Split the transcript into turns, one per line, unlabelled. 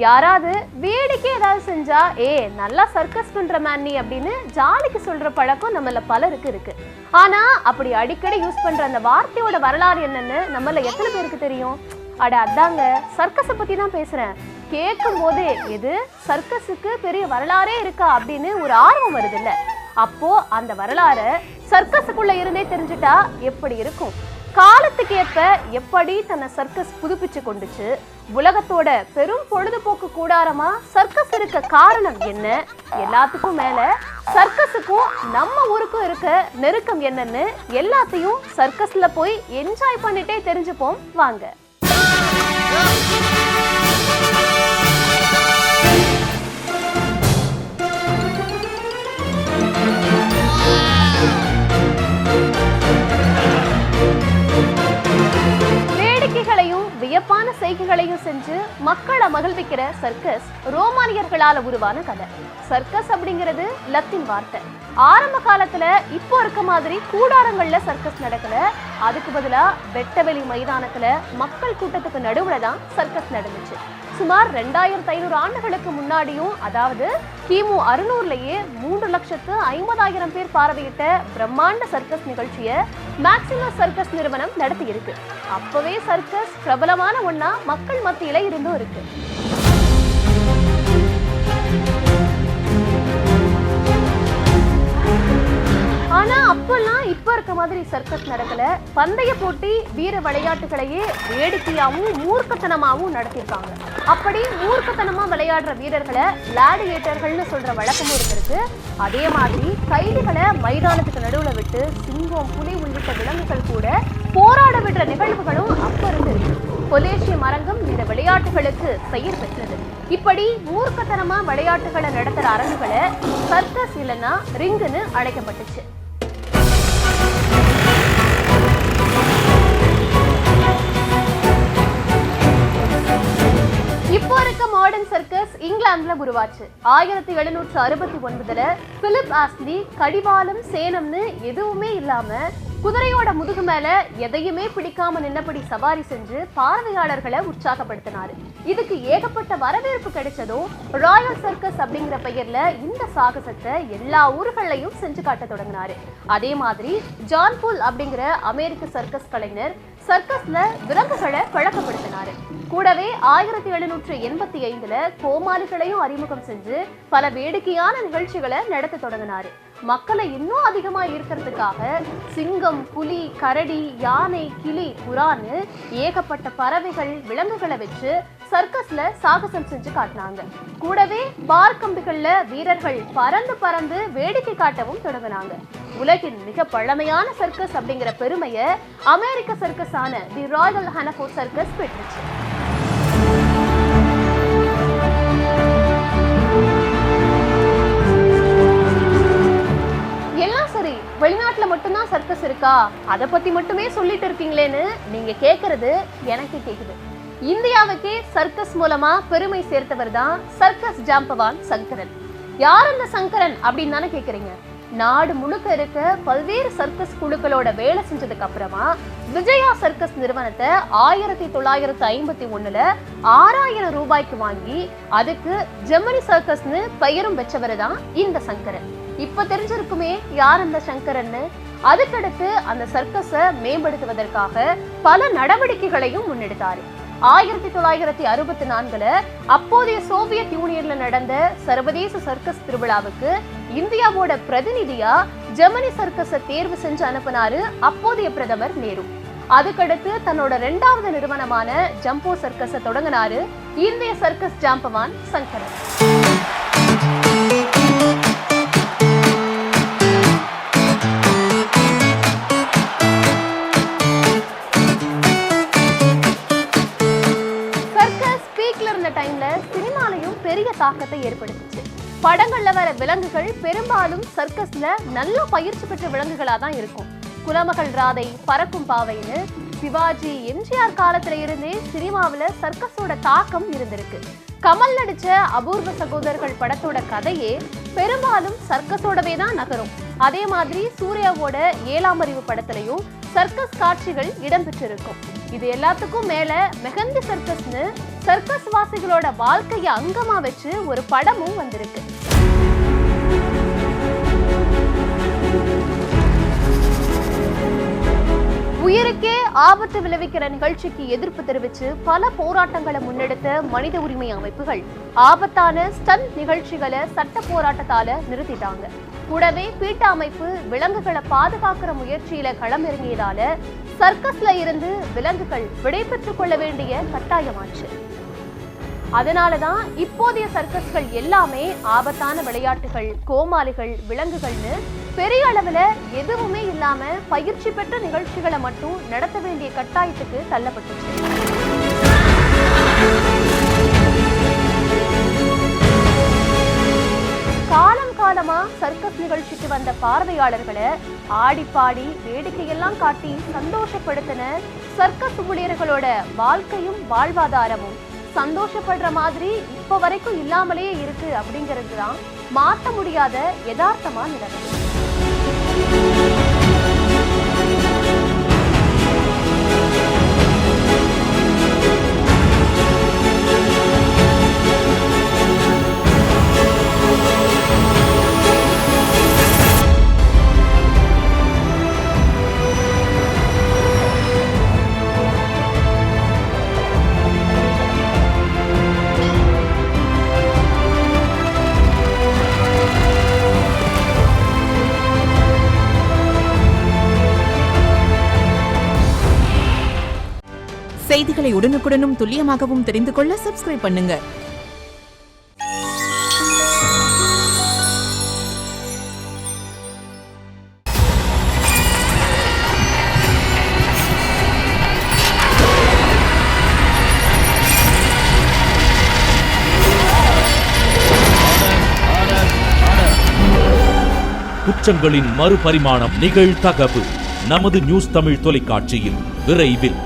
யாராவது வேடிக்கை ஏதாவது செஞ்சா நல்லா சர்க்கஸ் பண்ற மேன் நீ அப்படின்னு ஜாலிக்கு சொல்ற பழக்கம் நம்மள பலருக்கு இருக்கு. ஆனா அப்படி அடிக்கடி யூஸ் பண்ற அந்த வார்த்தையோட வரலாறு என்னன்னு நம்மள எத்தனை பேருக்கு தெரியும்? அட அதாங்க, சர்க்கஸை பத்தி தான் பேசுறேன். கேட்கும் போதே எது சர்க்கஸுக்கு பெரிய வரலாறே இருக்கா அப்படின்னு ஒரு ஆர்வம் வருது இல்ல? அப்போ அந்த வரலாறு சர்க்கஸுக்குள்ள இருந்தே தெரிஞ்சுட்டா எப்படி இருக்கும்? காலத்துக்கு ஏற்ப எப்படி தன்னை சர்க்கஸ் புதுப்பிச்சு கொண்டுச்சு, உலகத்தோட பெரும் பொழுதுபோக்கு கூடாரமா சர்க்கஸ் இருக்க காரணம் என்ன, எல்லாத்துக்கும் மேல சர்க்கஸுக்கும் நம்ம ஊருக்கும் இருக்க நெருக்கம் என்னன்னு எல்லாத்தையும் சர்க்கஸ்ல போய் என்ஜாய் பண்ணிட்டே தெரிஞ்சுப்போம் வாங்க. வேடிக்கைகளையும் வியப்பான செய்கைகளையும் செஞ்சு மக்களை மகிழ்விக்கிற சர்க்கஸ் ரோமானியர்களால உருவான கதை. சர்க்கஸ் அப்படிங்கிறது லத்தீன் வார்த்தை. ஆரம்ப காலத்துல இப்போ இருக்க மாதிரி கூடாரங்கள்ல சர்க்கஸ் நடக்கல. அதுக்கு பதிலா வெட்டவெளி மைதானத்துல மக்கள் கூட்டத்துக்கு நடுவுல தான் சர்க்கஸ் நடந்துச்சு. சுமார் 2500 ஆண்டுகளுக்கு முன்னாடியும், அதாவது கிமு 600லயே 3,50,000 பேர் பார்வையிட்ட பிரம்மாண்ட சர்க்கஸ் நிகழ்ச்சியை மேக்சிமம் சர்க்கஸ் நிறுவனம் நடத்தி இருக்கு. அப்பவே சர்க்கஸ் பிரபலமான ஒண்ணா மக்கள் மத்தியில இருந்தும் இருக்கு. ஆனா அப்பெல்லாம் இப்ப இருக்க மாதிரி சர்க்கஸ் நடக்கல. பந்தய போட்டி, வீர விளையாட்டுகளையே வேடிக்கையாவும் மூர்க்கத்தனமாவும் நடத்திருக்காங்க. அப்படி மூர்க்கத்தனமா விளையாடுற வீரர்களை கிளாடியேட்டர்கள்னு சொல்ற வழக்கமும் இருக்கு. அதே மாதிரி கைதிகளை மைதானத்துக்கு நடுவுல விட்டு சிங்கம், புலி உள்ளிட்ட விலங்குகள் கூட போராட விடுற நிகழ்வுகளும் அப்ப இருக்கு. கொலேசியம் அரங்கம் இந்த விளையாட்டுகளுக்கு பெயர் பெற்றது. இப்படி மூர்க்கத்தனமா விளையாட்டுகளை நடத்துற அரங்குகளை சர்க்கஸ் இல்லைன்னா ரிங்குன்னு அழைக்கப்பட்டுச்சு. இப்போ இருக்க மாடர்ன் சர்க்கஸ் இங்கிலாந்துல உருவாச்சு. 1769 பிலிப் ஆஸ்லி கடிவாளம், சேனம்னு எதுவுமே இல்லாம குதிரையோட முதுகு மேல எதையுமே பிடிக்காம நின்னபடி சவாரி செஞ்சு பார்வையாளர்களை உற்சாகப்படுத்தினாரு. இதுக்கு ஏகப்பட்ட வரவேற்பு கிடைச்சதும் ராயல் சர்க்கஸ் அப்படிங்கிற பெயர்ல இந்த சாகசத்தை எல்லா ஊர்களையும் செஞ்சு காட்ட தொடங்கினாரு. அதே மாதிரி ஜான் பூல் அப்படிங்கிற அமெரிக்க சர்க்கஸ் கலைஞர் சர்க்கஸ்ல விலங்குகளை பழக்கப்படுத்தினாரு. கூடவே 1785 கோமாளிகளையும் அறிமுகம் செஞ்சு பல வேடிக்கையான நிகழ்ச்சிகளை நடத்த தொடங்கினாரு. மக்களை இன்னும் அதிகமா ஈர்க்கிறதுக்காக சிங்கம், புலி, கரடி, யானை, கிளி, புறான்னு ஏகப்பட்ட பறவைகள், விலங்குகளை வச்சு சர்க்கஸ்ல சாகசம் செஞ்சு காட்டினாங்க. கூடவே பார் கம்பிகள்ல வீரர்கள் பறந்து பறந்து வேடிக்கை காட்டவும் தொடங்கினாங்க. உலகின் மிக பழமையான சர்க்கஸ் அப்படிங்கிற பெருமையை அமெரிக்க சர்க்கஸ் ஆன தி ராயல் ஹனஃபோர்ட் சர்க்கஸ் பெற்றுச்சு. எல்லாம் சரி, வெளிநாட்டுல மட்டும்தான் சர்க்கஸ் இருக்கா, அதை பத்தி மட்டுமே சொல்லிட்டு இருக்கீங்களேன்னு நீங்க கேக்குறது எனக்கு கேக்குது. இந்தியாவுக்கே சர்க்கஸ் மூலமா பெருமை சேர்த்தவர் தான் சர்க்கஸ் ஜாம்பவான் சங்கரன். யார் அந்த சங்கரன் அப்படின்னு தானே கேக்குறீங்க? நாடு முழுக்க இருக்க பல்வேறு சர்க்கஸ் குழுக்களோட வேலை செஞ்சதுக்கு அப்புறமா விஜயா சர்க்கஸ் நிறுவனத்தை 1951 6,000 ரூபாய்க்கு வாங்கி அதுக்கு ஜெமினி சர்க்கஸ்னு பெயரும் வச்சவர் தான் இந்த சங்கரன். இப்ப தெரிஞ்சிருக்குமே யார் அந்த சங்கரன்னு. அதுக்கடுத்து அந்த சர்க்கஸை மேம்படுத்துவதற்காக பல நடவடிக்கைகளையும் முன்னெடுத்தாரு. 1964 அப்போதைய சோவியத் யூனியன்ல நடந்த சர்வதேச சர்க்கஸ் திருவிழாவுக்கு இந்தியாவோட பிரதிநிதியா ஜெமினி சர்க்கஸை தேர்வு செஞ்சு அனுப்பினாரு அப்போதைய பிரதமர் நேரு. அதுக்கடுத்து தன்னோட 2வது நிறுவனமான ஜம்போ சர்க்கஸை தொடங்கினாரு இந்திய சர்க்கஸ் ஜாம்பவான் சங்கரன். சினிமாலையும் பெரிய தாக்கத்தை ஏற்படுத்துச்சு. படங்கள்ல வர விலங்குகள் பெரும்பாலும் சர்க்கஸ்ல நல்ல பயிற்சி பெற்ற விலங்குகளா தான் இருக்கும். குலமகள் ராதை, பறக்கும் பாவைன்னு சிவாஜி, எம்ஜிஆர் காலத்துல இருந்தே சினிமாவில சர்க்கஸோட தாக்கம் இருந்திருக்கு. கமல் நடிச்ச அபூர்வ சகோதரர்கள் படத்தோட கதையே பெரும்பாலும் சர்க்கஸோடவே தான் நகரும். அதே மாதிரி சூர்யாவோட 7ஆம் அறிவு படத்திலையும் சர்க்கஸ் காட்சிகள் இடம்பெற்றிருக்கும். இது எல்லாத்துக்கும் மேல மெஹந்தி சர்க்கஸ்னு சர்க்கஸ் வாசிகளோட வாழ்க்கைய அங்கமா வச்சு ஒரு படமும் வந்திருக்கு. உயிருக்கே ஆபத்து விளைவிக்கிற நிகழ்ச்சிக்கு எதிர்ப்பு தெரிவித்து பல போராட்டங்களை முன்னெடுத்த மனித உரிமை அமைப்புகள் ஆபத்தான ஸ்டண்ட் நிகழ்ச்சிகளை சட்ட போராட்டத்தால நிறுத்திட்டாங்க. கூடவே பீட்டா அமைப்பு விலங்குகளை பாதுகாக்கிற முயற்சியில களமிறங்கியதால சர்க்கஸ்ல இருந்து விலங்குகள் விடைபெற்றுக் கொள்ள வேண்டிய கட்டாயமாச்சு. அதனாலதான் இப்போதைய சர்க்கஸ்கள் எல்லாமே ஆபத்தான விளையாட்டுகள், கோமாளிகள், விலங்குகள்னு பெரிய அளவுல எதுவுமே இல்லாம பயிற்சி பெற்ற நிகழ்ச்சிகளை மட்டும் நடத்த வேண்டிய கட்டாயத்துக்கு தள்ளப்பட்டுச்சு. காலம் காலமா சர்க்கஸ் நிகழ்ச்சிக்கு வந்த பார்வையாளர்களை ஆடி பாடி வேடிக்கையெல்லாம் காட்டி சந்தோஷப்படுத்தின சர்க்கஸ் ஊழியர்களோட வாழ்க்கையும் வாழ்வாதாரமும் சந்தோஷப்படுற மாதிரி இப்ப வரைக்கும் இல்லாமலே இருக்கு அப்படிங்கிறது தான் மாற்ற முடியாத யதார்த்தமா நிலவு.
செய்திகளை உடனுக்குடனும் துல்லியமாகவும் தெரிந்து கொள்ள சப்ஸ்கிரைப் பண்ணுங்க.
குற்றங்களின் மறுபரிமாணம் நிகழ்தகவு நமது நியூஸ் தமிழ் தொலைக்காட்சியில் விரைவில்.